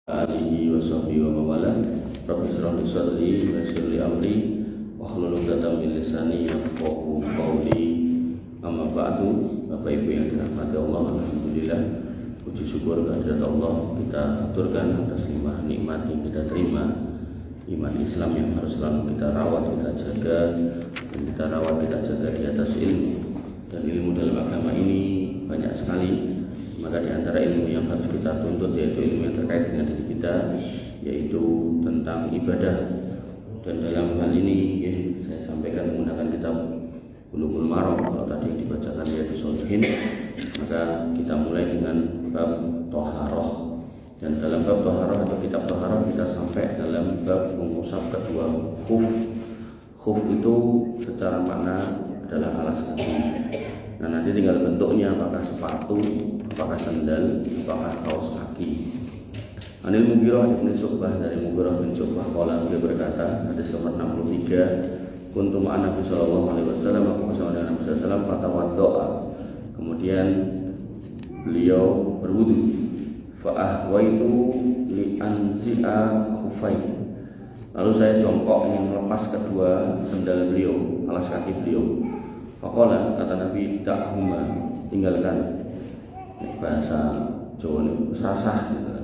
alihi wa sahbihi wa mawala. Rabbi shrah li sadri wa yassir li amri wahlul 'uqdatam min lisani yafqahu qawli. Amma ba'du. Bapak Ibu yang dirahmati Allah, alhamdulillah, puji syukur kehadirat Allah kita aturkan atas limpah nikmat yang kita terima, iman Islam yang harus selalu kita rawat, kita jaga, dan kita rawat, kita jaga di atas ilmu. Dan ilmu dalam agama ini banyak sekali. Maka di antara ilmu yang harus kita tuntut yaitu ilmu yang terkait dengan diri kita, yaitu tentang ibadah. Dan dalam hal ini saya sampaikan menggunakan kitab Bulughul Maram. Kalau tadi yang dibacakan Riyadhus Shalihin, maka kita mulai dengan bab Thaharah. Dan dalam bab Thaharah atau kitab Thaharah kita sampai dalam bab mengusap kedua khuf. Khuf itu secara makna adalah alas kaki. Nah, nanti tinggal bentuknya, apakah sepatu, apakah sandal, apakah kaos kaki. Anil Mughirah bin Syu'bah, dari Mughirah bin Syu'bah qala, dia berkata, hadis nomor 63, kuntu ma'an Nabi sallallahu alaihi wasallam, aku bersama dengan Nabi sallallahu alaihi wasallam, fatawaddo'a. Kemudian beliau berwudu. Fa ahwaitu li anzi'a khufaihi. Lalu saya jongkok ingin melepas kedua sandal beliau, alas kaki beliau. Faqala, kata Nabi, dakhuma, tinggalkan. Bahasa Jawa ini sasah gitu.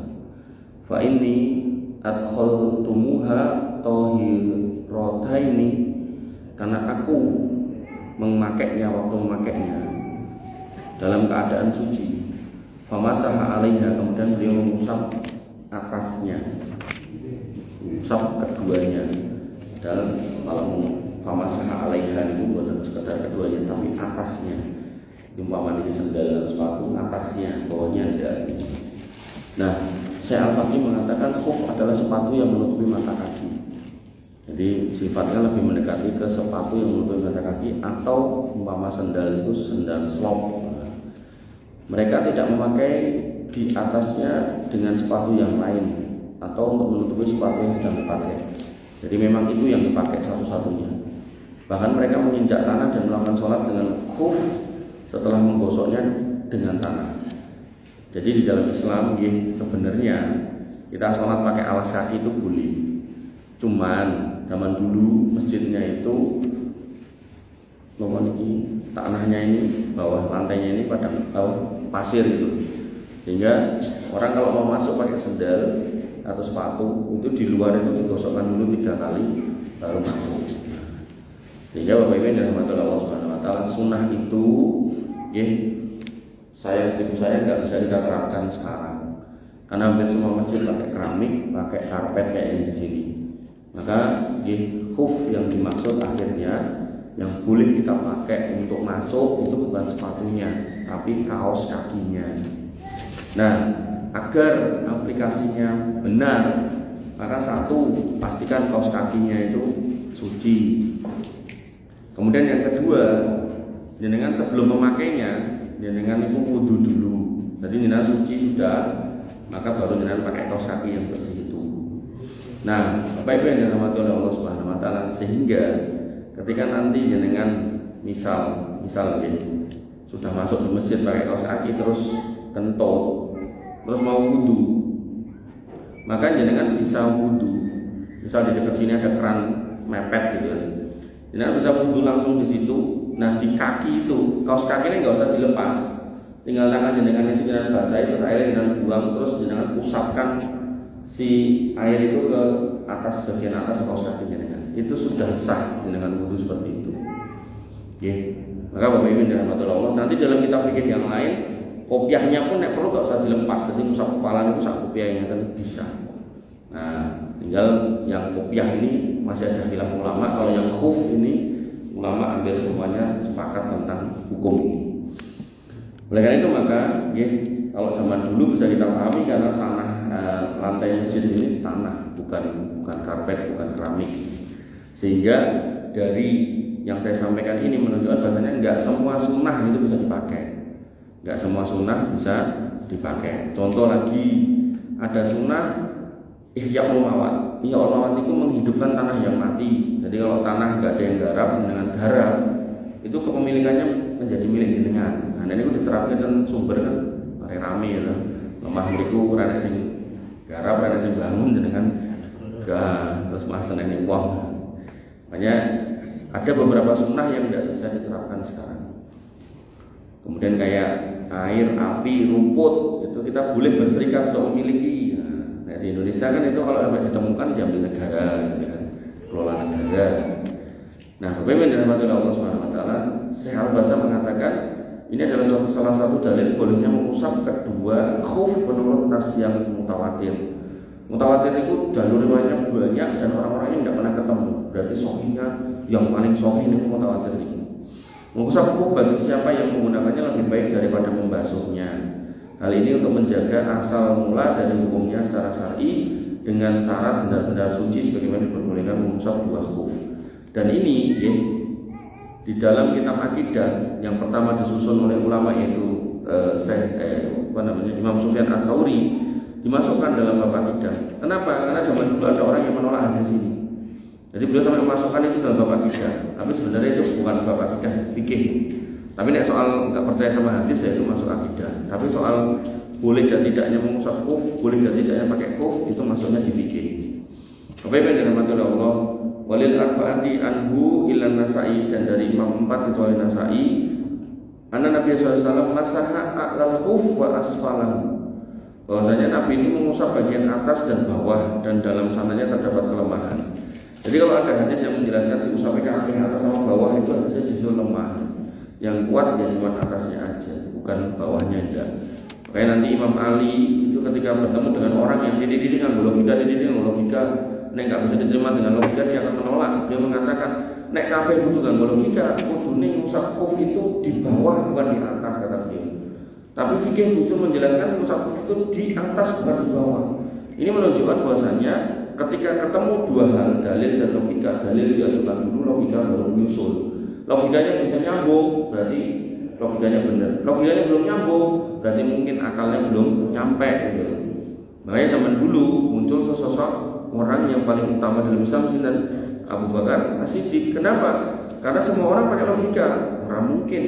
Fa inni adkhaltumuha tahirataini, karena aku memakainya, waktu memakainya dalam keadaan suci. Famasaha 'alaiha, kemudian beliau mengusap atasnya, mengusap keduanya. Dalam kalau famasaha 'alaiha itu bukan sekedar keduanya, tapi atasnya. Umpama ini sandal dan sepatu, atasnya, bawahnya enggak. Nah, Syekh Al-Faqih mengatakan khuf adalah sepatu yang menutupi mata kaki. Jadi sifatnya lebih mendekati ke sepatu yang menutupi mata kaki, atau umpama sandal itu sandal slop. Mereka tidak memakai di atasnya dengan sepatu yang lain, atau untuk menutupi sepatu yang sedang dipakai. Jadi memang itu yang dipakai satu-satunya. Bahkan mereka menginjak tanah dan melakukan sholat dengan khuf setelah menggosoknya dengan tanah. Jadi di dalam Islam sebenarnya kita sholat pakai alas kaki itu boleh. Cuman zaman dulu masjidnya itu tanahnya ini, bawah lantainya ini pada pasir itu, sehingga orang kalau mau masuk pakai sandal atau sepatu itu di luar itu digosokkan dulu 3 kali baru masuk. Sehingga Bapak Ibu yang dirahmati Allah Subhanahu wa taala, sunnah itu saya istriku saya nggak bisa kita terapkan sekarang, karena hampir semua masjid pakai keramik, pakai karpet kayak yang di sini. Maka khuf yang dimaksud akhirnya yang boleh kita pakai untuk masuk itu bukan sepatunya, tapi kaos kakinya. Nah, agar aplikasinya benar, maka satu, pastikan kaos kakinya itu suci. Kemudian yang kedua, jenengan sebelum memakainya, jenengan itu wudu dulu. Jadi jenengan suci sudah, maka baru jenengan pakai kaos kaki yang bersih itu. Nah, Bapak Ibu yang dirahmati oleh Allah Subhanahu wa taala, sehingga ketika nanti jenengan misal sudah masuk di masjid pakai kaos kaki terus kentut, terus mau wudu, maka jenengan bisa wudu. Misal di dekat sini ada keran mepet gitu kan, jenengan bisa wudu langsung di situ. Nah, di kaki itu, kaos kakinya nggak usah dilepas, tinggal tangan jenengan itu dengan basah itu air dengan buang, terus jenengan usapkan si air itu ke atas, bagian atas kaos kaki jenengan. Itu sudah sah jenengan wudu seperti itu. Maka Bapak Ibu yang dirahmati Allah, nanti dalam kitab fikih yang lain, kopiahnya pun nek perlu nggak usah dilepas, jadi usap kepala itu usap kopiahnya kan bisa. Nah, tinggal yang kopiah ini masih ada khilaf ulama. Kalau yang khuf ini ulama hampir semuanya sepakat tentang hukum ini. Oleh karena itu maka kalau zaman dulu bisa kita pahami karena tanah lantai masjid ini tanah, bukan karpet, bukan keramik. Sehingga dari yang saya sampaikan ini menunjukkan bahasanya nggak semua sunnah itu bisa dipakai. Nggak semua sunnah bisa dipakai. Contoh lagi, ada sunnah Ihya Ulmawat. Ihya Ulmawat itu menghidupkan tanah yang mati. Jadi kalau tanah nggak ada yang garap, dengan garap itu kepemilikannya menjadi milik jenengan. Nah, ini diterapkan kan sumber kan rame ya, lemah mriku ora sing garap karena sing bangun dengan terus masa ini wong. Makanya ada beberapa sunnah yang tidak bisa diterapkan sekarang. Kemudian kayak air, api, rumput itu kita boleh berserikat untuk memiliki. Nah, di Indonesia kan itu kalau sampai ditemukan diambil negara, gitu kan, kelola negara. Nah, pemimpin dirahmati Allah Subhanahu Wa Taala, Syekh Al-Basam mengatakan ini adalah salah satu dalil bolehnya mengusap kedua khuf menurut nas yang mutawatir. Mutawatir itu jalur riwayatnya banyak dan orang-orang ini tidak pernah ketemu. Berarti sahihnya yang paling sahih ini mutawatir ini. Mengusap khuf bagi siapa yang menggunakannya lebih baik daripada membasuhnya. Hal ini untuk menjaga asal mula dari hukumnya secara syar'i dengan syarat benar-benar suci sebagaimana diperbolehkan mengusap dua khuf. Dan ini di dalam kitab akidah yang pertama disusun oleh ulama yaitu Imam Sufyan Ats-Tsauri dimasukkan dalam bab akidah. Kenapa? Karena zaman dulu ada orang yang menolak hadis ini. Jadi beliau sampai memasukkan itu dalam bab akidah. Tapi sebenarnya itu bukan bab akidah, fikih. Tapi nek soal nggak percaya sama hadis ya itu masuk akidah. Tapi soal boleh dan tidaknya mengusap khuf, boleh dan tidaknya pakai khuf itu masuknya di fikih. Apa yang dirahmati oleh Allah? Walil arba'ati anhu ilan Nasa'i, dan dari Imam 4 kecuali Nasa'i, anna Nabi SAW masaha a'lal khuf wa asfalahu, bahwasanya Nabi ini mengusap bagian atas dan bawah, dan dalam sananya terdapat kelemahan. Jadi kalau ada hadis yang menjelaskan diusapnya ke atas sama bawah, itu hadisnya justru lemah. Yang kuat ya cuma atasnya aja, bukan bawahnya aja. Kayak nanti Imam Ali itu ketika bertemu dengan orang yang ini nggak logika, nek nggak bisa diterima dengan logika, dia akan menolak. Dia mengatakan nek kabeh kudu nganggo logika, kudune ngusap khuf itu di bawah bukan di atas, kata dia. Tapi fikih justru menjelaskan ngusap khuf itu di atas bukan di bawah. Ini menunjukkan bahwasanya ketika ketemu dua hal, dalil dan logika, dalil diajukan dulu, logika baru menyusul. Logikanya bisa nyambung, berarti logikanya benar. Logikanya belum nyambung, berarti mungkin akalnya belum nyampe gitu. Makanya zaman dulu muncul sosok orang yang paling utama dalam Islam dan Abu Bakar As-Siddiq. Kenapa? Karena semua orang pakai logika. Orang mungkin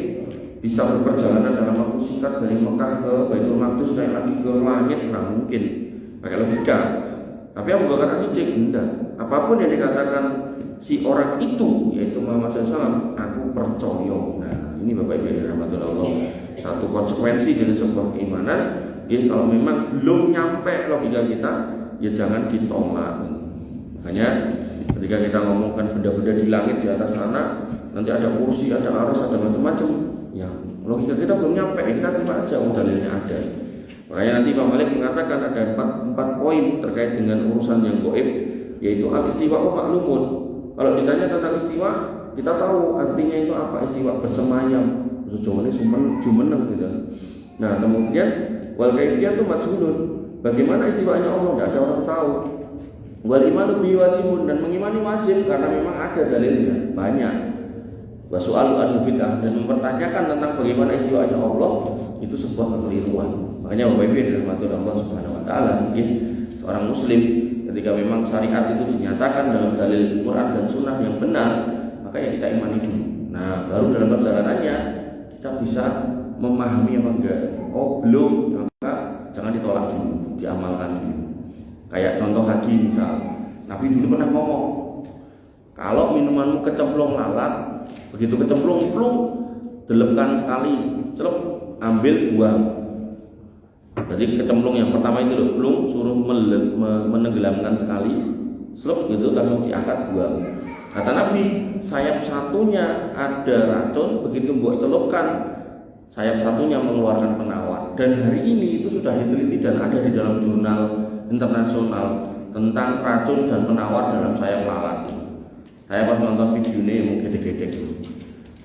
bisa berperjalanan dalam waktu singkat dari Mekah ke Baitul Maqdis naik lagi ke langit, orang mungkin pakai logika. Tapi Abu Bakar As-Siddiq enggak. Apapun yang dikatakan si orang itu, yaitu Muhammad SAW, aku percaya. Nah, ini Bapak Ibu yang dirahmati Allah, satu konsekuensi dari sebuah keimanan. Ya, kalau memang belum nyampe logika kita, ya jangan ditolak. Makanya ketika kita ngomongkan benda-benda di langit di atas sana, nanti ada kursi, ada aras, ada macam-macam, ya logika kita belum nyampe, kita terima aja, dalilnya ada. Makanya nanti Imam Malik mengatakan ada empat poin terkait dengan urusan yang gaib, yaitu al-istiwa wa ma'lumun. Kalau ditanya tentang istiwa, kita tahu artinya itu apa. Istiwa bersemayam, sejauh jumeneng gitu. Nah, kemudian wal kaifiyatu majhulun, bagaimana istiwanya Allah tidak ada orang tahu. Wal imanu bi wajibun, dan mengimani wajib karena memang ada dalilnya banyak. Wa su'alu an bid'ah, dan mempertanyakan tentang bagaimana istiwanya Allah itu sebuah kekeliruan. Makanya Bapak Ibu yang dirahmati Allah Subhanahu wa taala, ya, seorang muslim ketika memang syariat itu dinyatakan dalam dalil Al-Qur'an dan sunnah yang benar, maka ya kita imani dulu. Nah, baru dalam perjalanannya kita bisa memahami apa enggak. Oh, belum, maka jangan ditolak dulu, diamalkan dulu. Kayak contoh haji misal, Nabi dulu pernah ngomong, kalau minumanmu kecemplung lalat, begitu kecemplung plung, delepkan sekali, celup, ambil buang. Jadi kecemplung yang pertama itu loh, plung, suruh menenggelamkan sekali, celup gitu, langsung diangkat buang. Kata Nabi, sayap satunya ada racun, begitu buat celupkan, sayap satunya mengeluarkan penawar. Dan hari ini itu sudah diteliti dan ada di dalam jurnal internasional tentang racun dan penawar dalam sayap lalat. Saya pas nonton videonya mau gede-gede.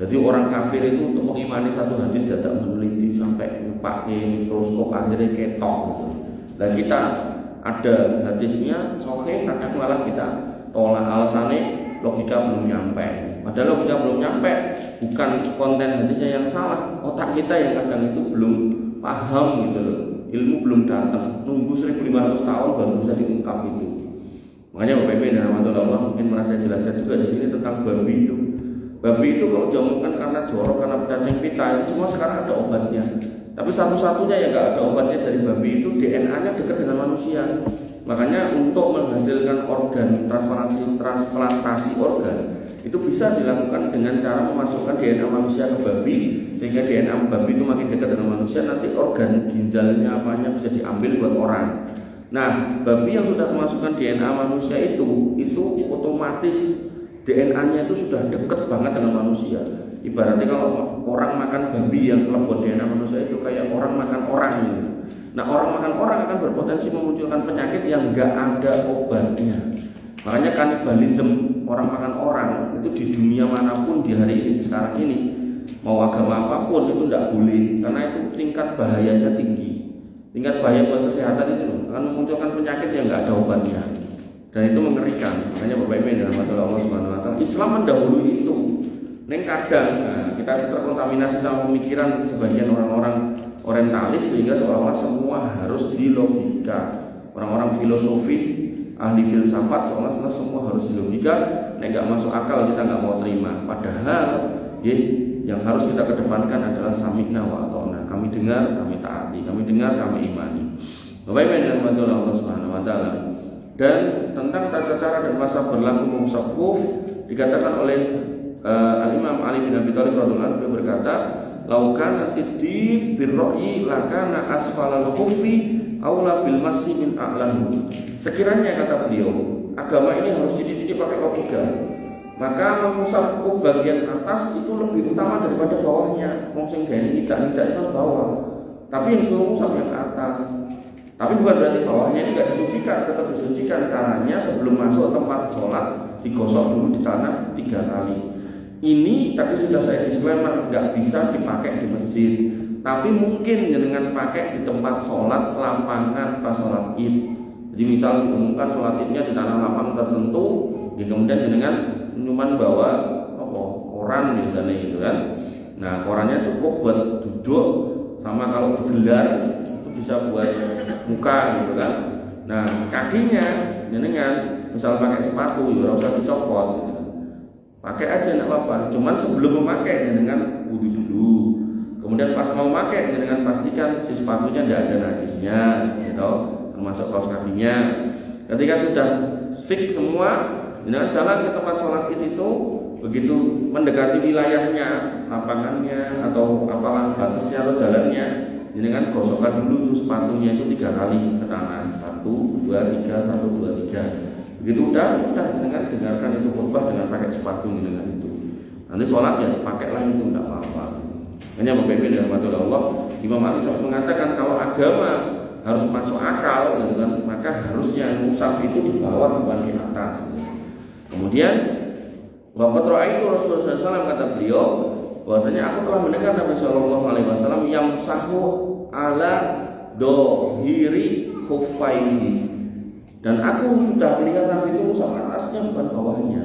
Jadi orang kafir itu untuk mengimani satu hadis tidak meneliti sampai pakai mikroskop, akhirnya ketok gitu. Dan kita ada hadisnya sahih, kadang malah kita tolak, alasannya logika belum nyampe. Padahal logika belum nyampe, bukan konten hadisnya yang salah, otak kita yang kadang itu belum paham gitu loh. Ilmu belum datang, nunggu 1500 tahun baru bisa diungkap itu. Makanya Bapak Ibu dan rahmatullah, mungkin pernah saya jelaskan juga di sini tentang babi itu. Babi itu kalau diomongkan karena jorok, karena cacing pita, itu semua sekarang ada obatnya. Tapi satu-satunya yang nggak ada obatnya dari babi itu DNA-nya dekat dengan manusia. Makanya untuk menghasilkan organ transplantasi organ itu bisa dilakukan dengan cara memasukkan DNA manusia ke babi, sehingga DNA babi itu makin dekat dengan manusia, nanti organ ginjalnya apanya bisa diambil buat orang. Nah, babi yang sudah memasukkan DNA manusia itu otomatis DNA-nya itu sudah dekat banget dengan manusia. Ibaratnya kalau orang makan babi yang kelebon DNA manusia itu kayak orang makan orang gitu. Nah, orang makan orang akan berpotensi memunculkan penyakit yang nggak ada obatnya. Makanya kanibalisme, orang makan orang itu di dunia manapun di hari ini, sekarang ini, mau agama apapun itu tidak boleh, karena itu tingkat bahayanya tinggi. Tingkat bahaya buat kesehatan itu akan memunculkan penyakit yang nggak ada obatnya, dan itu mengerikan. Makanya Bapak Ibu dalam masalah Allah Subhanahu Wa Taala, Islam mendahului itu. Neng kadang kita terkontaminasi sama pemikiran sebagian orang-orang orientalis sehingga seolah-olah semua harus dilogika. Orang-orang filosofi, ahli filsafat seolah-olah semua harus dilogika. Nek nggak masuk akal kita nggak mau terima. Padahal yang harus kita kedepankan adalah sami'na wa ata'na. Kami dengar, kami taati. Kami dengar, kami imani. Bapak Ibu yang dirahmati Allah Subhanahu Wa Taala. Dan tentang tata cara dan masa berlaku mengusap khuf dikatakan oleh Al-Imam Ali bin Abi Thalib radhiyallahu anhu berkata, "Laukan at-tib birra'yi lakana asfalal khuffi aula bil masyi min a'lahu." Sekiranya, kata beliau, agama ini harus dididik pakai logika, maka mengusap khuf bagian atas itu lebih utama daripada bawahnya. Wong sing gawe tidak itu bawah, tapi yang suruh ngusap yang atas. Tapi bukan berarti bawahnya ini tidak disucikan, tetap disucikan. Caranya sebelum masuk tempat sholat digosok dulu di tanah 3 kali. Ini tadi sudah saya disclaimer, nggak bisa dipakai di masjid, tapi mungkin dengan pakai di tempat sholat lapangan pas sholat id. Jadi misal diumumkan sholat idnya di tanah lapang tertentu, ya kemudian dengan cuman bawa koran misalnya gitu kan. Nah, korannya cukup buat duduk, sama kalau digelar itu bisa buat muka gitu kan. Nah, kakinya dengan misal pakai sepatu ya usah dicopot gitu. Pakai aja enggak apa-apa. Cuman sebelum memakai dengan wudu dulu. Kemudian pas mau pakai dengan pastikan si sepatunya tidak ada najisnya, gitu, termasuk kaos kakinya. Ketika sudah fix semua, dengan jalan ke tempat sholat itu, begitu mendekati wilayahnya, lapangannya atau apalah batasnya atau jalannya, dengan gosokkan dulu tuh sepatunya itu 3 kali ke tangan, 1, 2, 3, 1, 2, 3. Begitu udah dengan dengarkan itu khutbah dengan pakai sepatu dengan itu. Nanti sholat ya pakailah itu, tidak apa-apa. Hanya Bapak Ibu dalam hati Allah, Imam Ali sampai mengatakan kalau agama harus masuk akal, gitu kan, maka harusnya musaf itu di bawah bukan di atas. Kemudian waqat ra'aitu Rasulullah SAW, kata beliau, bahwasanya aku telah mendengar Nabi SAW yang sahu ala dohiri khuffaihi. Dan aku sudah melihat Nabi itu musaf atasnya bukan bawahnya.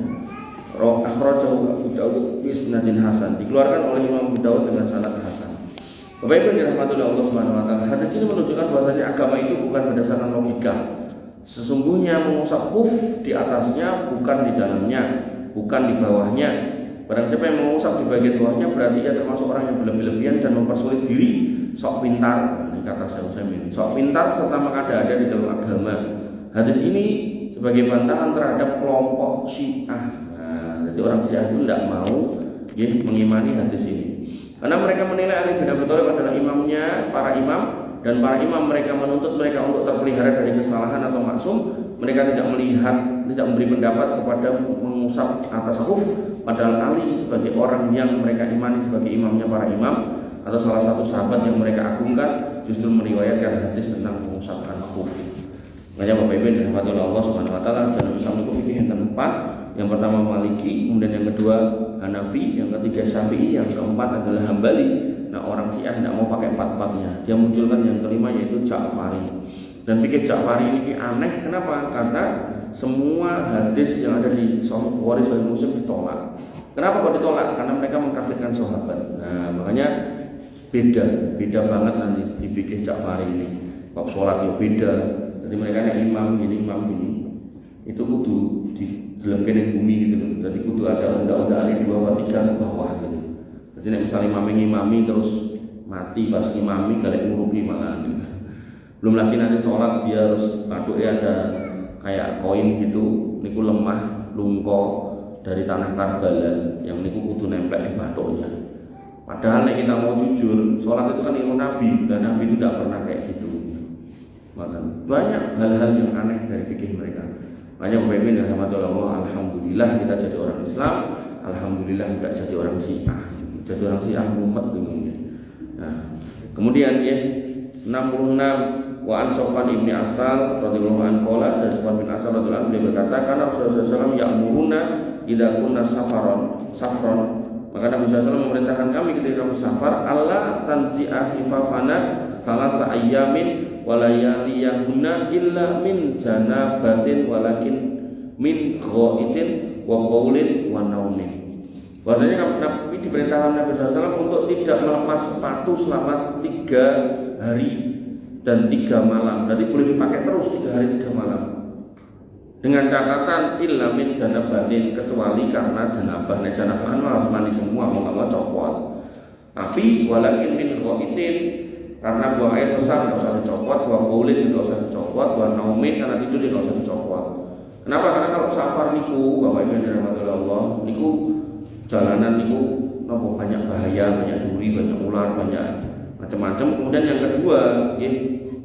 Akhrajahu Abu Dawud bi isnadin hasan, dikeluarkan oleh Imam Abu Dawud dengan sanad hasan. Bapak Ibu yang dirahmati oleh Allah Subhanahu wa taala, hadis ini menunjukkan bahwasanya agama itu bukan berdasarkan logika. Sesungguhnya mengusap khuf di atasnya, bukan di dalamnya, bukan di bawahnya. Barang siapa yang mengusap di bagian bawahnya berarti ia termasuk orang yang berlebihan dan mempersulit diri, sok pintar. Ini kata Syekh Utsaimin, sok pintar serta mengada-ada di dalam agama. Hadis ini sebagai bantahan terhadap kelompok Syiah. Nah, jadi orang Syiah itu tidak mau mengimani hadis ini, karena mereka menilai Ali bin Abi Thalib adalah imamnya para imam, dan para imam mereka menuntut mereka untuk terpelihara dari kesalahan atau maksum. Mereka tidak memberi pendapat kepada mengusap atas khuf, padahal Ali sebagai orang yang mereka imani sebagai imamnya para imam atau salah satu sahabat yang mereka agungkan justru meriwayatkan hadis tentang mengusapkan khuf. Makanya Bapak Ibu yang dirahmati oleh Allah Subhanahu wa taala, jangan bisa mengikuti fikih yang keempat. Yang pertama Maliki, kemudian yang kedua Hanafi, yang ketiga Syafi'i, yang keempat adalah Hambali. Nah, orang Syiah tidak mau pakai empat-empatnya. Dia munculkan yang kelima yaitu Ja'fari. Dan fikih Ja'fari ini aneh, kenapa? Karena semua hadis yang ada di Sahih Bukhari, Sahih Muslim ditolak. Kenapa kok ditolak? Karena mereka mengkafirkan sahabat. Nah, makanya beda banget nanti di fikih Ja'fari ini. Bab sholat ya beda. Jadi mereka yang imam gini, itu kudu di dalam kening bumi gitu. Jadi kudu ada undang-undang Ali 2 3 ke bawah gitu. Jadi misalnya imami terus mati pas imami galek ngurupi malah gitu. Belum lagi nanti sholat dia harus batuknya ada kayak koin gitu, niku lemah lungko dari tanah Karbala yang niku kudu nempel di batuknya. Padahal nek kita mau jujur, sholat itu kan ilmu Nabi dan Nabi itu tidak pernah kayak gitu. Banyak hal-hal yang aneh dari fikih mereka. Banyak pemimpin yang rahmatullah, alhamdulillah kita jadi orang Islam, alhamdulillah tidak jadi orang Syiah. Jadi orang Syiah umat bingungnya. Nah, kemudian ya 66 wa an Sofwan ibni Asal radhiyallahu anhu dan Sofwan bin Asal radhiyallahu anhu dia berkata, karena Rasulullah SAW ya'muruna idza kunna safron. Maka Nabi SAW memerintahkan kami ketika kami safar, Allah tanzi'a hifafana salasa ayyamin walayaliyahuna illa min janabatin walakin min ghaidin wa qaulin wa naumin. Bahwasanya Nabi diperintahkan Nabi SAW untuk tidak melepas sepatu selama 3 hari dan 3 malam. Berarti boleh dipakai terus 3 hari 3 malam. Dengan catatan illa min janabatin, kecuali karena janabah. Nah, janabah kan harus mandi semua, mau nggak mau copot. Tapi walakin min ghaidin, karena buang air besar nggak usah dicopot, buang qaulin nggak usah dicopot, buang naumin karena tidur nggak usah dicopot. Kenapa? Karena kalau safar niku, Bapak Ibu yang dirahmati Allah, niku jalanan niku nopo banyak bahaya, banyak duri, banyak ular, banyak macam-macam. Kemudian yang kedua, ya,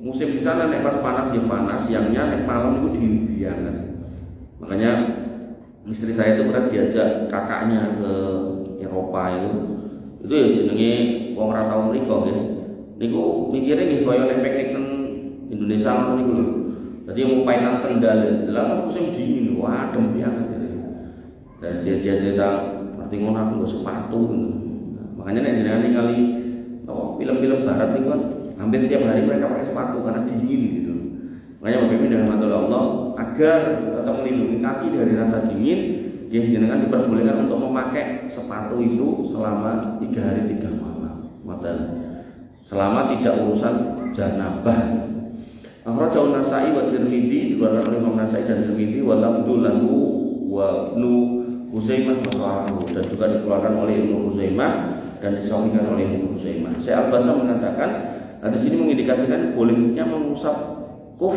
musim di sana nek pas panas ya panas, siangnya nek malam niku dibiarkan. Makanya istri saya itu pernah diajak kakaknya ke Eropa itu ya jenenge wong ora tau mriko nggih. Niku mikire nggih kaya nek piknik nang Indonesia ngono niku lho. Dadi mau paitan sendal, dalam musim dingin, wah adem banget. Dan dia cerita ngono aku nggo sepatu. Makanya nek jenengan ningali film-film barat itu kan hampir tiap hari mereka pakai sepatu karena dingin gitu. Makanya Bapak Ibu dan Allah agar tetap melindungi kaki dari rasa dingin, ya jenengan diperbolehkan untuk memakai sepatu itu selama 3 hari 3 malam. Selama tidak urusan janabah. Akhrajahu Nasa'i wa Tirmidzi, dikeluarkan oleh Imam Nasa'i dan Tirmidzi, wa lafdhu lahu wa Ibnu Huzaimah dan juga dikeluarkan oleh Ibnu Huzaimah dan disahihkan oleh Ibnu Huzaimah. Syekh Al-Basam mengatakan, di sini mengindikasikan bolehnya mengusap kuf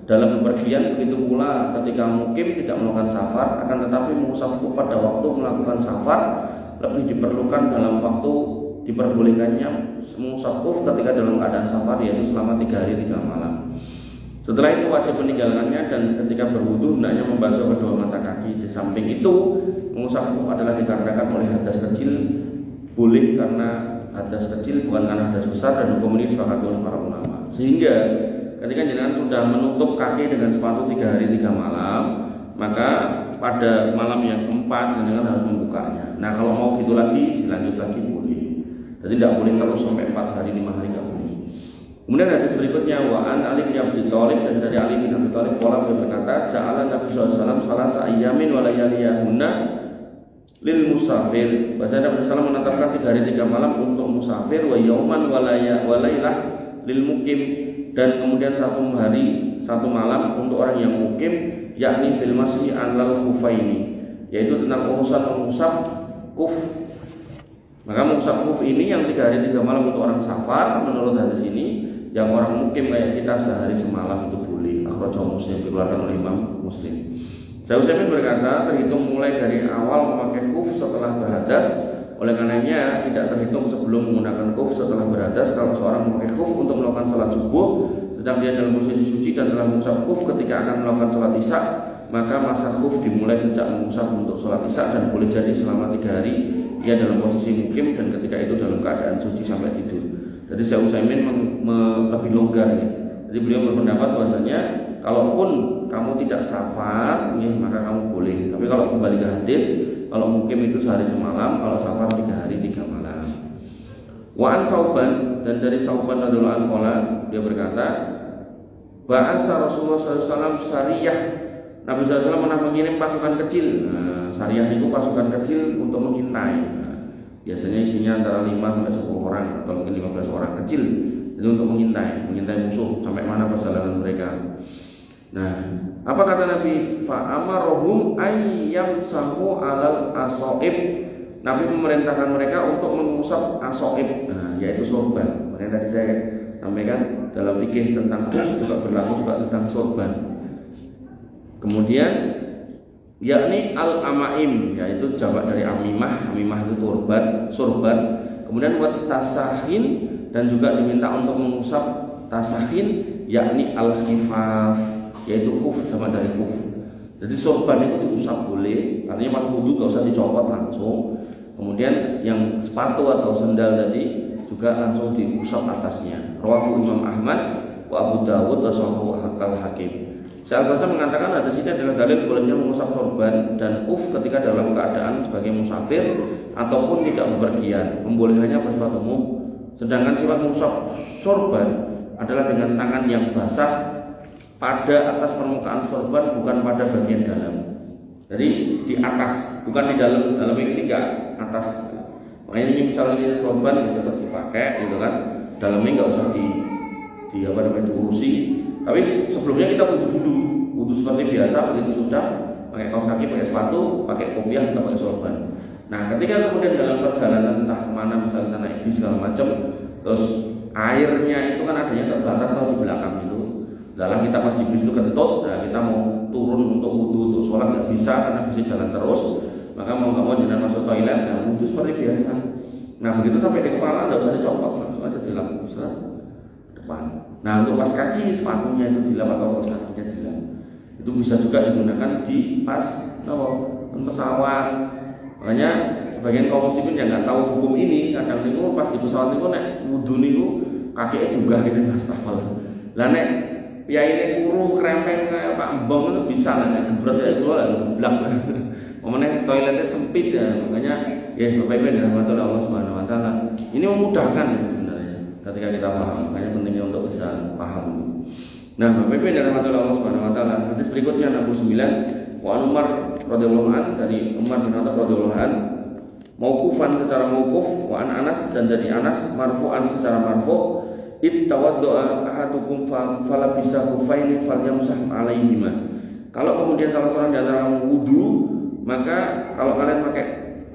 dalam bepergian, begitu pula ketika mukim tidak melakukan safar, akan tetapi mengusap kuf pada waktu melakukan safar lebih diperlukan dalam waktu diperbolehkannya mengusap kuf ketika dalam keadaan safar, yaitu selama 3 hari 3 malam. Setelah itu wajib meninggalkannya dan ketika berwudu hendaknya membasuh kedua mata kaki. Di samping itu mengusap kuf adalah dikarenakan oleh hadas kecil, boleh karena hadas kecil bukan karena hadas besar, dan hukum ini disepakati oleh para ulama. Sehingga ketika jenengan sudah menutup kaki dengan sepatu 3 hari 3 malam, maka pada malam yang keempat jenengan harus membukanya. Nah kalau mau gitu lagi, dilanjut lagi boleh. Jadi tidak boleh terus sampai 4 hari 5 hari nggak boleh. Kemudian hadis berikutnya wa an Ali bin Abi Thalib, dan dari Ali bin Abi Thalib qala berkata, ja'ala Nabi sallallahu alaihi wasallam salasa ayyamin wa layaliyahunna lil musafir. Bahasa Nabi sallallahu menetapkan 3 hari 3 malam untuk musafir, wa yauman wa lailah lil mukim, dan kemudian 1 hari 1 malam untuk orang yang mukim, yakni fil masyi alal khufaini, yaitu tentang urusan mengusap kuf. Maka mengusap kuf ini yang 3 hari 3 malam untuk orang safar, menurut hadis ini, yang orang mukim kayak kita sehari semalam itu boleh. Akhrajahu Muslim, dikeluarkan oleh Imam Muslim. Syekh Utsaimin berkata, terhitung mulai dari awal memakai kuf setelah berhadas. Oleh karenanya tidak terhitung sebelum menggunakan kuf setelah berhadas. Kalau seorang memakai kuf untuk melakukan salat subuh, sedang dia dalam posisi suci dan telah mengusap kuf ketika akan melakukan salat isya, maka masa kuf dimulai sejak mengusap untuk salat isya dan boleh jadi selama 3 hari dia dalam posisi mukim dan ketika itu dalam keadaan suci sampai tidur. Jadi Syekh Utsaimin lebih longgar ya. Jadi beliau berpendapat bahwasanya kalaupun kamu tidak safar, ya, maka kamu boleh. Tapi kalau kembali ke hadis, kalau mukim itu sehari semalam, kalau safar 3 hari 3 malam. Wa an Sauban, dan dari Sauban radhiyallahu anhu dia berkata, ba'asa Rasulullah SAW sariyah. Nabi SAW pernah mengirim pasukan kecil. Nah, sariyah itu pasukan kecil untuk mengintai. Biasanya isinya antara 5 sampai 10 orang atau mungkin 15 orang kecil. Jadi untuk mengintai musuh sampai mana perjalanan mereka. Nah, apa kata Nabi? Fa amarohum ayyamsahu alal asaib. Nabi memerintahkan mereka untuk mengusap asaib, yaitu sorban. Yang tadi saya sampaikan dalam fikih tentang khuf juga berlaku juga tentang sorban. Kemudian yakni al-amaim, yaitu jamak dari amimah. Amimah itu sorban. Kemudian buat tasahin, dan juga diminta untuk mengusap tasahin, yakni al-khifaf, yaitu khuf, jamak dari khuf. Jadi sorban itu diusap boleh, artinya pas wudu gak usah dicopot langsung. Kemudian yang sepatu atau sendal tadi juga langsung diusap atasnya. Rawahu Imam Ahmad wa Abu Dawud wa Sahahu Al-Hakim. Syalbasa mengatakan hadis ini adalah dalil bolehnya mengusap sorban dan khuf ketika dalam keadaan sebagai musafir ataupun tidak bepergian. Pembolehannya bersifat umum. Sedangkan sifat mengusap sorban adalah dengan tangan yang basah pada atas permukaan sorban, bukan pada bagian dalam. Jadi di atas, bukan di dalam. Dalam ini enggak atas. Makanya ini misalnya ini sorban yang tetap dipakai, gitu kan? Dalamnya enggak usah diurusi. Tapi sebelumnya kita wudu seperti biasa, begitu sudah pakai kaos kaki, pakai sepatu, pakai kopiah, kita pakai sorban. Nah, ketika kemudian dalam perjalanan entah kemana, misalnya naik bis segala macam, terus airnya itu kan adanya terbatas kalau di belakang itu. Dalam kita pas di bis itu kentut, nah kita mau turun untuk wudu, untuk sholat nggak bisa karena bisa jalan terus, maka mau nggak mau jangan masuk toilet, nah wudu seperti biasa. Nah begitu sampai di kepala nggak usah dicopot, langsung aja dilap depan. Nah untuk pas kaki sepatunya itu dilap atau pas kakinya dilap. Itu bisa juga digunakan di pas pesawat. Makanya sebagian kaum muslimin yang nggak tahu hukum ini, kadang niku pas di pesawat niku nek wudu niku kakinya juga gitu astagfirullah. Lah nek piyaine kuru krempeng kayak Pak Embong itu bisa lah nek gebrot ya keluar blak. Momennya toiletnya sempit ya, makanya ya Bapak Ibu dirahmati Allah Subhanahu wa taala. Ini memudahkan sebenarnya ketika kita paham, makanya pentingnya untuk bisa paham. Nah, Bapak Ibu dirahmati Allah Subhanahu wa taala. Hadis berikutnya 69 wa Umar radhiyallahu anhu, dari Umar bin Khattab radhiyallahu anhu, mauqufan secara mauquf, wa an Anas, dan dari Anas marfu'an secara marfu', ittawadda'a ahadukum falabisa khufaini falyamsah alaihima. Kalau kemudian salah seorang di antara kamu wudu, maka kalau kalian pakai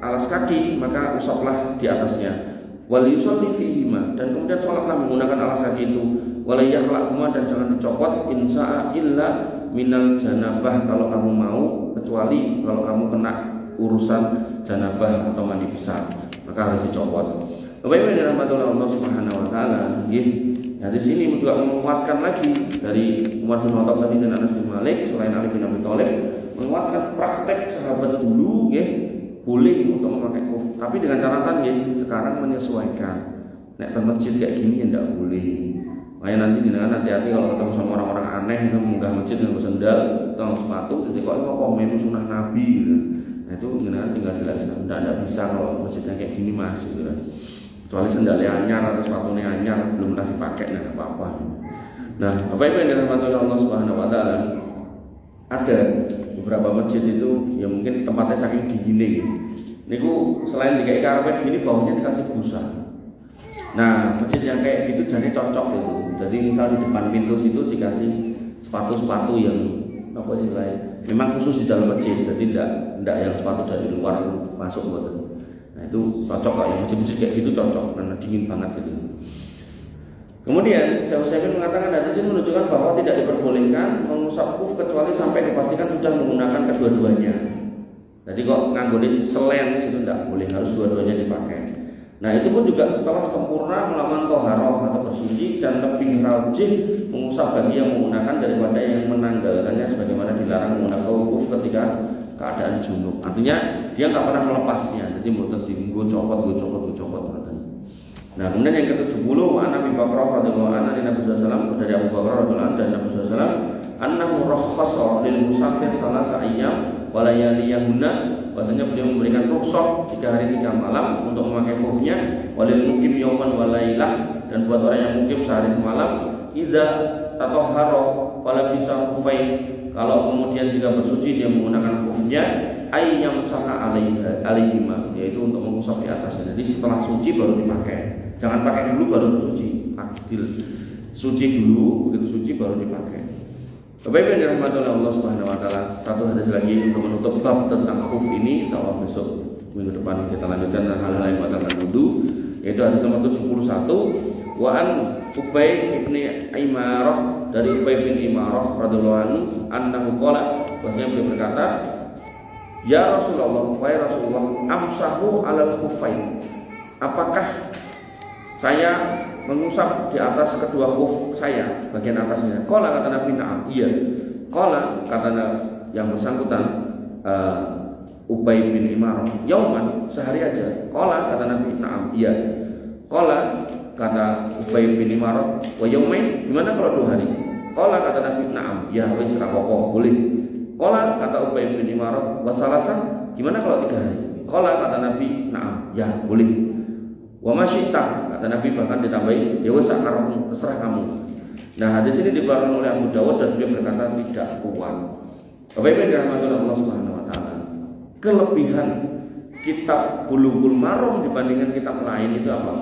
alas kaki, maka usaplah di atasnya. Wal yusalli fihima, dan kemudian salatlah menggunakan alas kaki itu. Wala yakhlaqhuma, dan jangan dicopot, insya'a illa minal janabah, kalau kamu mau, kecuali kalau kamu kena urusan janabah atau mandi besar, maka harus dicopot. Bapak Ibu dirahmati Allah Subhanahu wa taala, nggih. Hadis ini juga menguatkan lagi dari Umar bin Khattab tadi dan Anas bin Malik, selain Ali bin Abi Thalib, menguatkan praktek sahabat dulu, nggih, boleh untuk memakai khuf, tapi dengan catatan nggih, sekarang menyesuaikan. Nek ke masjid kayak gini ya ndak boleh. Makanya nanti jangan hati-hati kalau ketemu sama orang-orang aneh yang munggah masjid dengan sendal atau sepatu, jadi kok mau komen sunnah Nabi gitu. Nah itu jangan tinggal jelaskan, ndak bisa kalau masjidnya kayak gini Mas gitu kan. Kecuali sendalnya anyar atau sepatunya anyar belum pernah dipakai, nah apa-apa. Nah, Bapak Ibu yang dirahmati Allah Subhanahu wa taala, ada beberapa masjid itu yang mungkin tempatnya saking dingin. Niku selain dikai karpet gini, bawahnya dikasih busa. Nah, masjid yang kayak gitu jadi cocok itu. Jadi misal di depan pintu situ dikasih sepatu-sepatu yang apa istilahnya, memang khusus di dalam masjid. Jadi tidak yang sepatu dari luar masuk buat. Nah itu cocok kok, yang masjid-masjid kayak gitu cocok karena dingin banget gitu. Kemudian Syekh Utsaimin mengatakan hadis ini menunjukkan bahwa tidak diperbolehkan mengusap khuf kecuali sampai dipastikan sudah menggunakan kedua-duanya. Jadi kok nganggone selen itu tidak boleh, harus dua-duanya dipakai. Nah itu pun juga setelah sempurna melakukan toharoh atau bersuci, dan lebih rajin mengusap bagi yang menggunakan daripada yang menanggalkannya, sebagaimana dilarang menggunakan khuf ketika keadaan junub. Artinya dia nggak pernah melepasnya, jadi mau tertinggu copot. Nah kemudian yang ke-70, Nabi Bakrah radhiyallahu anhu, Nabi sallallahu dari Abu Bakar radhiyallahu anhu dan Nabi sallallahu annahu rakhasa lil musafir salasa ayyam wa layaliyahunna, bahwasanya beliau memberikan rukhsah 3 hari 3 malam untuk memakai khufnya, walil mukim yauman wa lailah, dan buat orang yang mukim sehari semalam, idza tatahhara wala bisa khufain, kalau kemudian jika bersuci dia menggunakan khufnya, ayyam saha alaihima, yaitu untuk mengusap di atasnya. Jadi setelah suci baru dipakai. Jangan pakai dulu baru bersuci. Adil. Suci dulu, begitu suci baru dipakai. Bapak Ibu yang dirahmati oleh Allah Subhanahu wa taala, satu hadis lagi untuk menutup bab tentang khuf ini, insyaallah besok minggu depan kita lanjutkan dengan hal-hal yang membatalkan wudu, yaitu hadis nomor 71. Wa an Ubay bin Imarah, dari Ubay bin Imarah radhiyallahu anhu, annahu qala, bahwasanya beliau berkata, ya Rasulullah, wahai Rasulullah, amsahu alal khuffain, apakah saya mengusap di atas kedua khuf saya, bagian atasnya? Qala, kata Nabi, na'am, iya. Qala, kata yang bersangkutan, Ubay bin Imarah, yauman, sehari aja. Qala, kata Nabi, na'am, iya. Qala, kata Ubay bin Imarah, wa yaumain, gimana kalau 2 hari? Qala, kata Nabi, na'am, ya wis ra apa-apa, boleh. Qala, kata Ubay bin Imarah, wa salasan, gimana kalau 3 hari? Qala, kata Nabi, na'am, ya boleh. Wa masyita, kata Nabi bahkan ditambahi, ya wis sakarepmu, terserah kamu. Nah, hadis ini dikeluarkan oleh Abu Dawud dan beliau berkata tidak kuat. Bapak Ibu yang dirahmati Allah Subhanahu wa taala, kelebihan kitab Bulughul Maram dibandingkan kitab lain itu apa?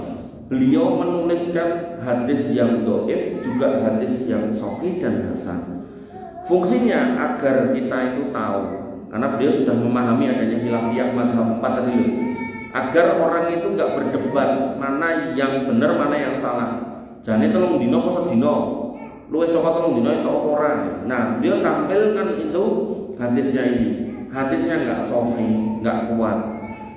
Beliau menuliskan hadis yang dhaif, juga hadis yang sahih dan hasan. Fungsinya agar kita itu tahu, karena beliau sudah memahami adanya khilafiyah mazhab 4 tadi, agar orang itu nggak berdebat mana yang benar mana yang salah. Jane telung dino apa sedino, luwih saka telung dino itu orang. Nah, beliau tampilkan itu hadisnya ini, hadisnya nggak sahih, nggak kuat,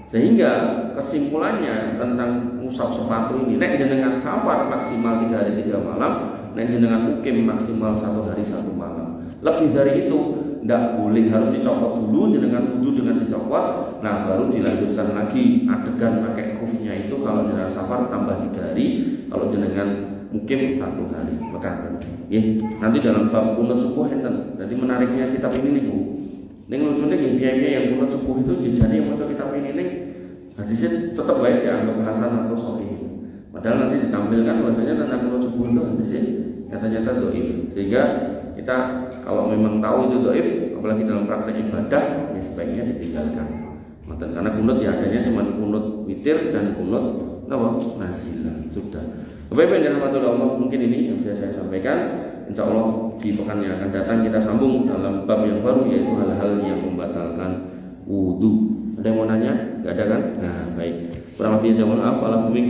sehingga kesimpulannya tentang musab sepatu ini, nek jenengan safar maksimal 3 hari 3 malam, nek jenengan mukim maksimal 1 hari 1 malam. Lebih dari itu tidak boleh, harus dicopot dulu, jenengan wudu dengan dicopot, nah baru dilanjutkan lagi adegan pakai khufnya itu. Kalau jenengan safar tambah 3 hari, kalau jenengan mukim 1 hari. Mekaten. Nanti dalam bab kunut subuh enten. Jadi menariknya kitab ini nih Bu. Ning lucune nggih piye-piye yang kunut subuh itu jadi yang maca kitab ini ning hadisnya tetap baik dianggap hasan atau sahih. Padahal nanti ditampilkan bahwasanya tentang kunut subuh itu hadisnya nyata-nyata dhaif. Sehingga kita kalau memang tahu itu dhaif, apalagi dalam praktek ibadah, ya sebaiknya ditinggalkan. Karena kunut ya adanya cuma kunut witir dan kunut nazilah. Sudah. Bapak Ibu yang dirahmati Allah, mungkin ini yang bisa saya sampaikan. Insya Allah di pekan yang akan datang kita sambung dalam bab yang baru, yaitu hal-hal yang membatalkan wudu. Ada yang mau nanya? Gak ada kan? Nah baik. Kurang lebih saya mohon maaf. Waalaikumsalam.